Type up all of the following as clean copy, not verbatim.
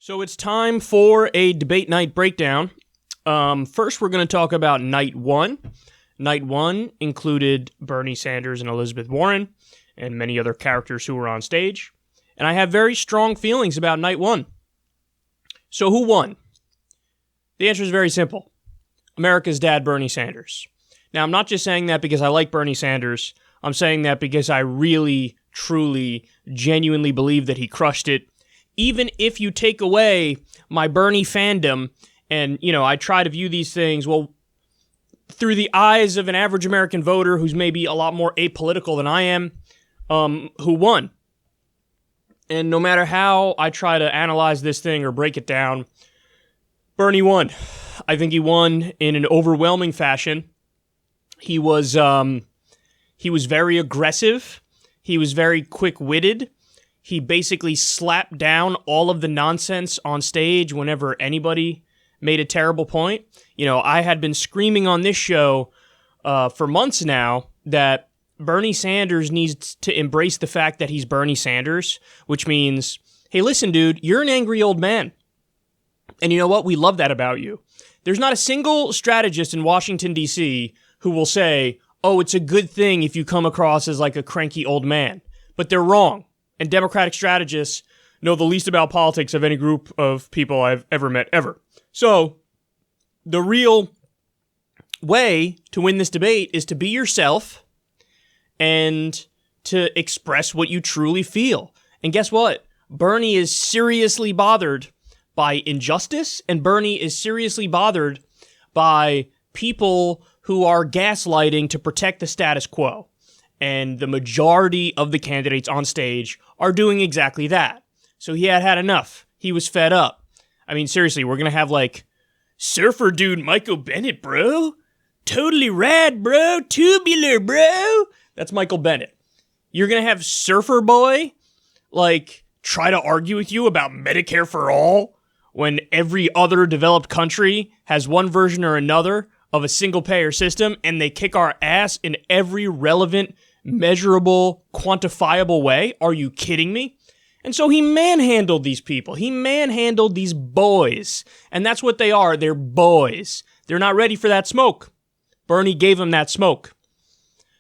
So it's time for a debate night breakdown. First, we're going to talk about night one. Night one included Bernie Sanders and Elizabeth Warren and many other characters who were on stage. And I have very strong feelings about night one. So who won? The answer is very simple. America's dad, Bernie Sanders. Now, I'm not just saying that because I like Bernie Sanders. I'm saying that because I really, truly, genuinely believe that he crushed it. Even if you take away my Bernie fandom and, I try to view these things, through the eyes of an average American voter who's maybe a lot more apolitical than I am, who won. And no matter how I try to analyze this thing or break it down, Bernie won. I think he won in an overwhelming fashion. He was very aggressive. He was very quick-witted. He basically slapped down all of the nonsense on stage whenever anybody made a terrible point. I had been screaming on this show for months now that Bernie Sanders needs to embrace the fact that he's Bernie Sanders, which means, hey, listen, dude, you're an angry old man. And you know what? We love that about you. There's not a single strategist in Washington, D.C. who will say, oh, it's a good thing if you come across as like a cranky old man. But they're wrong. And Democratic strategists know the least about politics of any group of people I've ever met, ever. So, the real way to win this debate is to be yourself and to express what you truly feel. And guess what? Bernie is seriously bothered by injustice, and Bernie is seriously bothered by people who are gaslighting to protect the status quo. And the majority of the candidates on stage are doing exactly that. So he had enough. He was fed up. I mean, seriously, we're going to have surfer dude Michael Bennett, bro. Totally rad, bro. Tubular, bro. That's Michael Bennett. You're going to have surfer boy, try to argue with you about Medicare for all when every other developed country has one version or another of a single-payer system, and they kick our ass in every relevant, measurable, quantifiable way. Are you kidding me? And so he manhandled these people. He manhandled these boys. And that's what they are. They're boys. They're not ready for that smoke. Bernie gave them that smoke.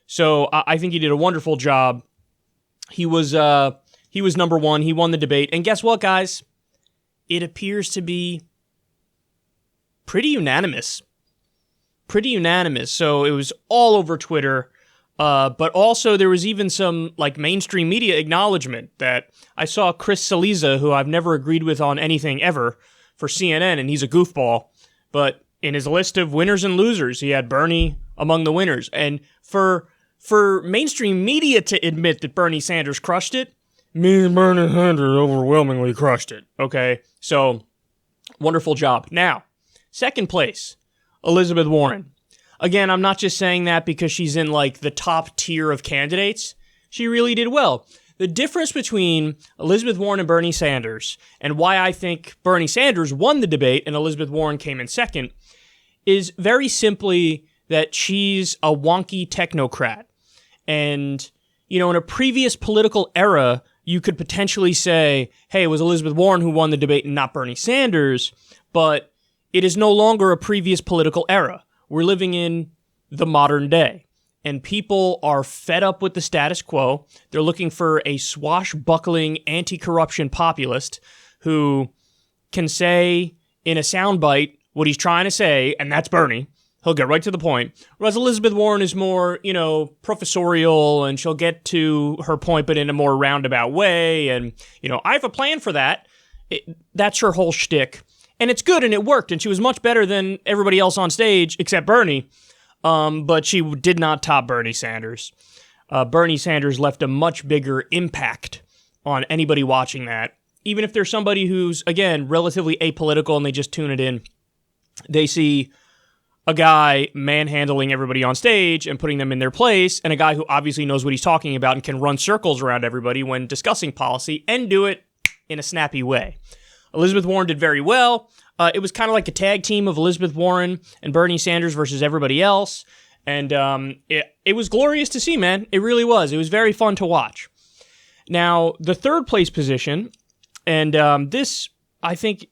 So I think he did a wonderful job. He was number one. He won the debate. And guess what, guys? It appears to be pretty unanimous. So it was all over Twitter. But also there was even some mainstream media acknowledgement that I saw Chris Cillizza, who I've never agreed with on anything ever, for CNN, and he's a goofball. But in his list of winners and losers, he had Bernie among the winners. And for mainstream media to admit that Bernie Sanders crushed it, means Bernie Sanders overwhelmingly crushed it. Okay, so wonderful job. Now, second place, Elizabeth Warren. Again, I'm not just saying that because she's in the top tier of candidates. She really did well. The difference between Elizabeth Warren and Bernie Sanders, and why I think Bernie Sanders won the debate and Elizabeth Warren came in second, is very simply that she's a wonky technocrat. And, in a previous political era, you could potentially say, hey, it was Elizabeth Warren who won the debate and not Bernie Sanders, but it is no longer a previous political era. We're living in the modern day, and people are fed up with the status quo. They're looking for a swashbuckling anti-corruption populist who can say in a soundbite what he's trying to say, and that's Bernie. He'll get right to the point. Whereas Elizabeth Warren is more, professorial, and she'll get to her point, but in a more roundabout way. And, I have a plan for that. That's her whole shtick. And it's good, and it worked, and she was much better than everybody else on stage, except Bernie. But she did not top Bernie Sanders. Bernie Sanders left a much bigger impact on anybody watching that. Even if there's somebody who's, again, relatively apolitical and they just tune it in, they see a guy manhandling everybody on stage and putting them in their place, and a guy who obviously knows what he's talking about and can run circles around everybody when discussing policy and do it in a snappy way. Elizabeth Warren did very well. It was kind of like a tag team of Elizabeth Warren and Bernie Sanders versus everybody else. And it was glorious to see, man. It really was. It was very fun to watch. Now, the third place position, and this I think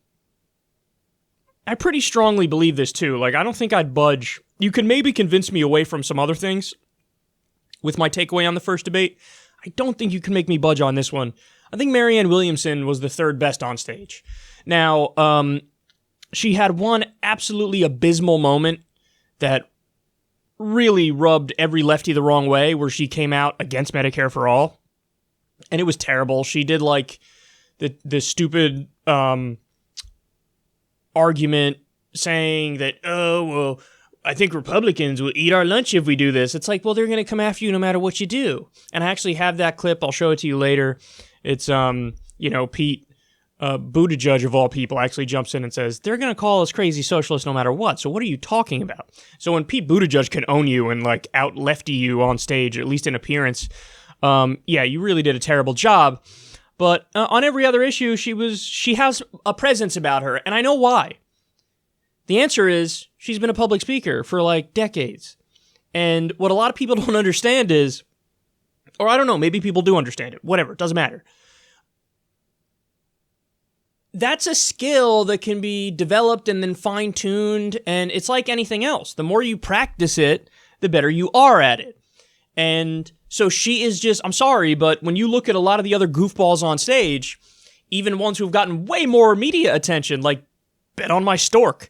I pretty strongly believe this too. Like, I don't think I'd budge. You can maybe convince me away from some other things with my takeaway on the first debate. I don't think you can make me budge on this one. I think Marianne Williamson was the third best on stage. Now, she had one absolutely abysmal moment that really rubbed every lefty the wrong way, where she came out against Medicare for All. And it was terrible. She did like the stupid argument saying that, oh, well, I think Republicans will eat our lunch if we do this. It's like, well, they're going to come after you no matter what you do. And I actually have that clip. I'll show it to you later. It's, Pete Buttigieg, of all people, actually jumps in and says, they're going to call us crazy socialists no matter what. So what are you talking about? So when Pete Buttigieg can own you and like out lefty you on stage, at least in appearance, you really did a terrible job. But on every other issue, she has a presence about her, and I know why. The answer is she's been a public speaker for like decades. And what a lot of people don't understand is, or I don't know, maybe people do understand it, whatever, it doesn't matter. That's a skill that can be developed and then fine-tuned, and it's like anything else. The more you practice it, the better you are at it. And so she is just, I'm sorry, but when you look at a lot of the other goofballs on stage, even ones who've gotten way more media attention, like Bet on My Stork,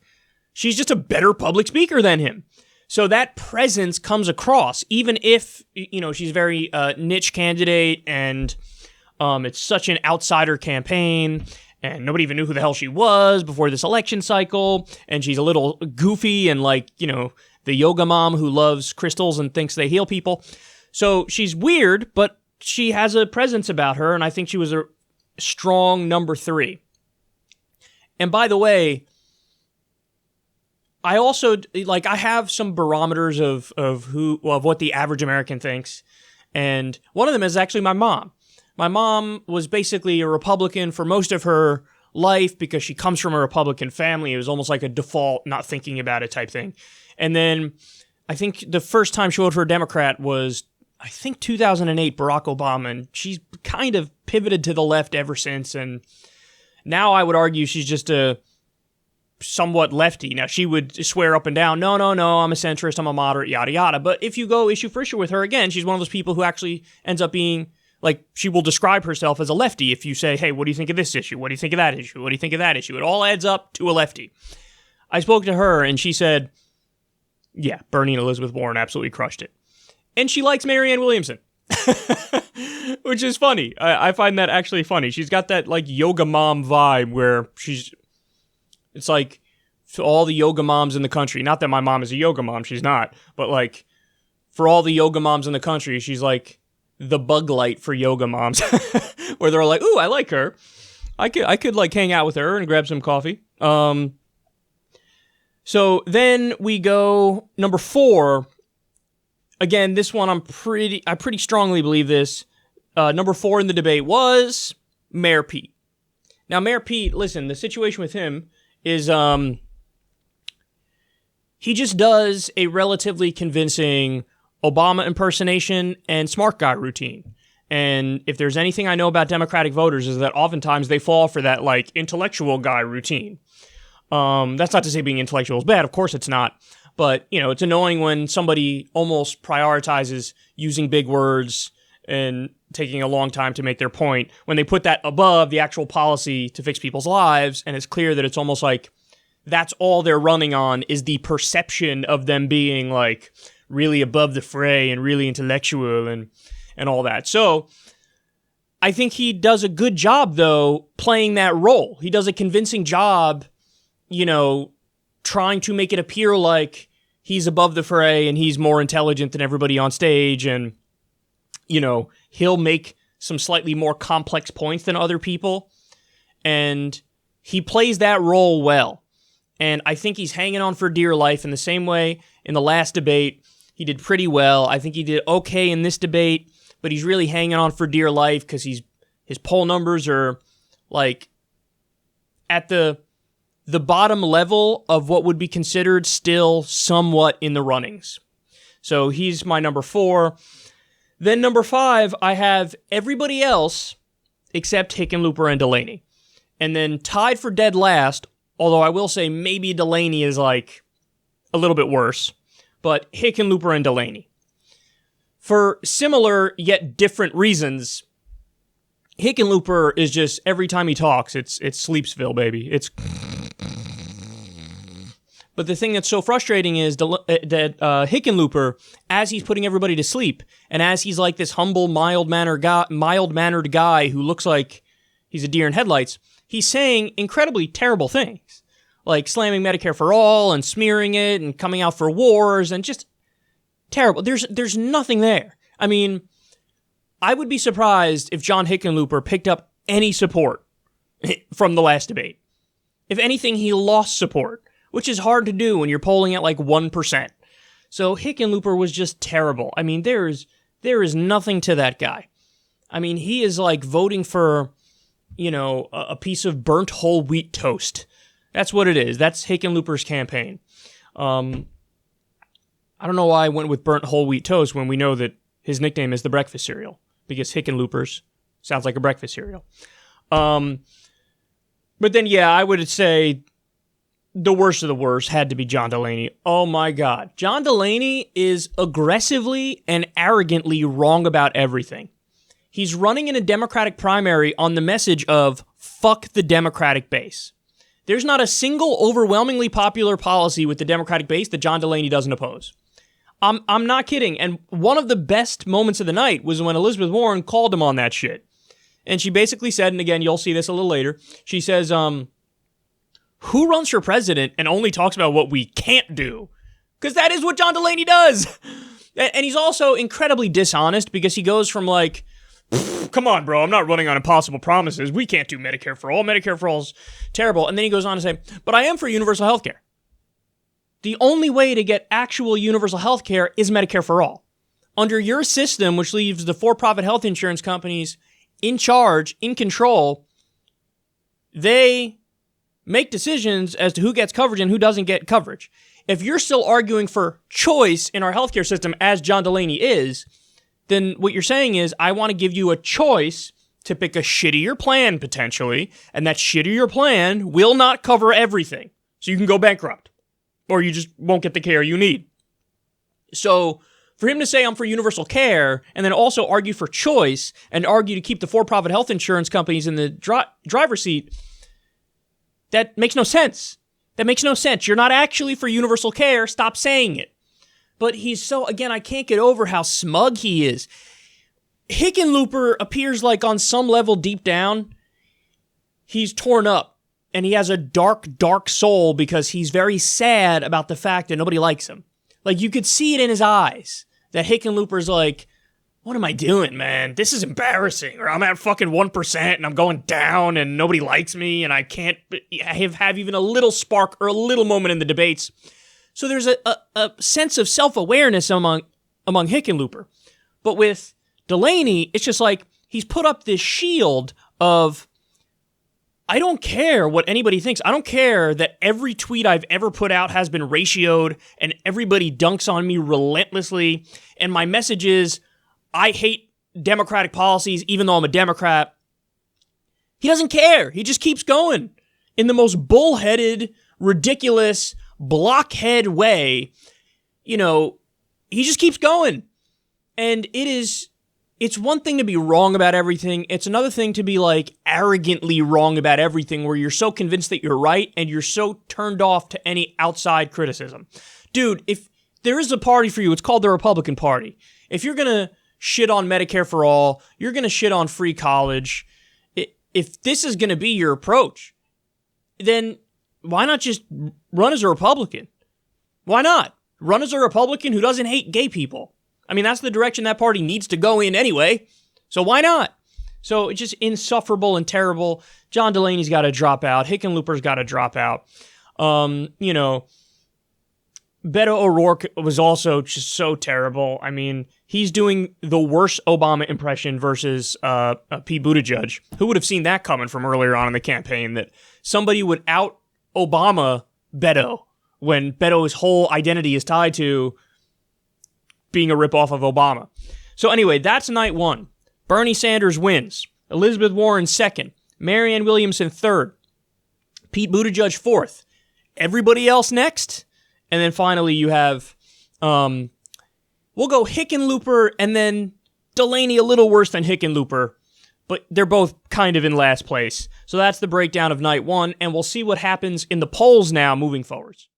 she's just a better public speaker than him. So that presence comes across, even if, she's very niche candidate and it's such an outsider campaign and nobody even knew who the hell she was before this election cycle, and she's a little goofy and like, the yoga mom who loves crystals and thinks they heal people. So she's weird, but she has a presence about her, and I think she was a strong number 3. And by the way, I also, I have some barometers of what the average American thinks, and one of them is actually my mom. My mom was basically a Republican for most of her life because she comes from a Republican family. It was almost like a default, not thinking about it type thing. And then I think the first time she voted for a Democrat was, 2008, Barack Obama, and she's kind of pivoted to the left ever since. And now I would argue she's just a somewhat lefty. Now, she would swear up and down, no, I'm a centrist, I'm a moderate, yada, yada. But if you go issue for issue with her, again, she's one of those people who actually ends up being, like, she will describe herself as a lefty if you say, hey, what do you think of this issue? What do you think of that issue? What do you think of that issue? It all adds up to a lefty. I spoke to her, and she said, yeah, Bernie and Elizabeth Warren absolutely crushed it. And she likes Marianne Williamson, which is funny. I find that actually funny. She's got that, like, yoga mom vibe where it's like, to all the yoga moms in the country, not that my mom is a yoga mom, she's not, but, like, for all the yoga moms in the country, she's like the bug light for yoga moms, where they're like, ooh, I like her. I could like hang out with her and grab some coffee. So then we go number 4. Again, this one I pretty strongly believe this. Number 4 in the debate was Mayor Pete. Now, Mayor Pete, listen, the situation with him is he just does a relatively convincing Obama impersonation and smart guy routine. And if there's anything I know about Democratic voters is that oftentimes they fall for that like intellectual guy routine. That's not to say being intellectual is bad. Of course it's not. But, it's annoying when somebody almost prioritizes using big words and taking a long time to make their point when they put that above the actual policy to fix people's lives. And it's clear that it's almost like that's all they're running on is the perception of them being like really above the fray and really intellectual and all that. So I think he does a good job, though, playing that role. He does a convincing job, trying to make it appear like he's above the fray and he's more intelligent than everybody on stage. And, he'll make some slightly more complex points than other people. And he plays that role well. And I think he's hanging on for dear life in the same way in the last debate. He did pretty well. I think he did okay in this debate, but he's really hanging on for dear life because his poll numbers are like at the bottom level of what would be considered still somewhat in the runnings. So he's my number 4. Then number 5, I have everybody else except Hickenlooper and Delaney. And then tied for dead last, although I will say maybe Delaney is like a little bit worse, but Hickenlooper and Delaney. For similar yet different reasons, Hickenlooper is just, every time he talks, it's Sleepsville, baby. But the thing that's so frustrating is that Hickenlooper, as he's putting everybody to sleep, and as he's like this humble, mild-mannered guy who looks like he's a deer in headlights, he's saying incredibly terrible things, like slamming Medicare for all and smearing it and coming out for wars and just terrible. There's nothing there. I mean, I would be surprised if John Hickenlooper picked up any support from the last debate. If anything, he lost support, which is hard to do when you're polling at like 1%. So Hickenlooper was just terrible. I mean, there is nothing to that guy. I mean, he is like voting for, a piece of burnt whole wheat toast. That's what it is. That's Hickenlooper's campaign. I don't know why I went with burnt whole wheat toast when we know that his nickname is the breakfast cereal, because Hickenloopers sounds like a breakfast cereal. But then, yeah, I would say the worst of the worst had to be John Delaney. Oh my God. John Delaney is aggressively and arrogantly wrong about everything. He's running in a Democratic primary on the message of fuck the Democratic base. There's not a single overwhelmingly popular policy with the Democratic base that John Delaney doesn't oppose. I'm not kidding. And one of the best moments of the night was when Elizabeth Warren called him on that shit. And she basically said, and again, you'll see this a little later, she says, who runs for president and only talks about what we can't do? Because that is what John Delaney does. And he's also incredibly dishonest because he goes from like, come on, bro, I'm not running on impossible promises. We can't do Medicare for all. Medicare for all is terrible. And then he goes on to say, but I am for universal health care. The only way to get actual universal health care is Medicare for all. Under your system, which leaves the for-profit health insurance companies in charge, in control, they make decisions as to who gets coverage and who doesn't get coverage. If you're still arguing for choice in our healthcare system, as John Delaney is, then what you're saying is, I want to give you a choice to pick a shittier plan, potentially, and that shittier plan will not cover everything. So you can go bankrupt, or you just won't get the care you need. So for him to say I'm for universal care, and then also argue for choice, and argue to keep the for-profit health insurance companies in the driver's seat, that makes no sense. That makes no sense. You're not actually for universal care. Stop saying it. But he's so, again, I can't get over how smug he is. Hickenlooper appears like on some level deep down, he's torn up. And he has a dark, dark soul because he's very sad about the fact that nobody likes him. Like, you could see it in his eyes. That Hickenlooper's like, what am I doing, man? This is embarrassing. Or I'm at fucking 1% and I'm going down and nobody likes me and I can't have even a little spark or a little moment in the debates. So there's a sense of self-awareness among Hickenlooper. But with Delaney, it's just like he's put up this shield of, I don't care what anybody thinks. I don't care that every tweet I've ever put out has been ratioed and everybody dunks on me relentlessly. And my message is, I hate Democratic policies even though I'm a Democrat. He doesn't care. He just keeps going in the most bullheaded, ridiculous, blockhead way. He just keeps going. And it's one thing to be wrong about everything. It's another thing to be like arrogantly wrong about everything where you're so convinced that you're right and you're so turned off to any outside criticism. Dude, if there is a party for you, it's called the Republican Party. If you're going to shit on Medicare for all, you're going to shit on free college. If this is going to be your approach, then why not just run as a Republican? Why not? Run as a Republican who doesn't hate gay people. I mean, that's the direction that party needs to go in anyway. So why not? So it's just insufferable and terrible. John Delaney's got to drop out. Hickenlooper's got to drop out. Beto O'Rourke was also just so terrible. I mean, he's doing the worst Obama impression versus Pete Buttigieg. Who would have seen that coming from earlier on in the campaign, that somebody would out Obama Beto when Beto's whole identity is tied to being a ripoff of Obama. So anyway, that's night one. Bernie Sanders wins. Elizabeth Warren second. Marianne Williamson third. Pete Buttigieg fourth. Everybody else next. And then finally you have, we'll go Hickenlooper and then Delaney a little worse than Hickenlooper, but they're both kind of in last place. So that's the breakdown of night one, and we'll see what happens in the polls now moving forwards.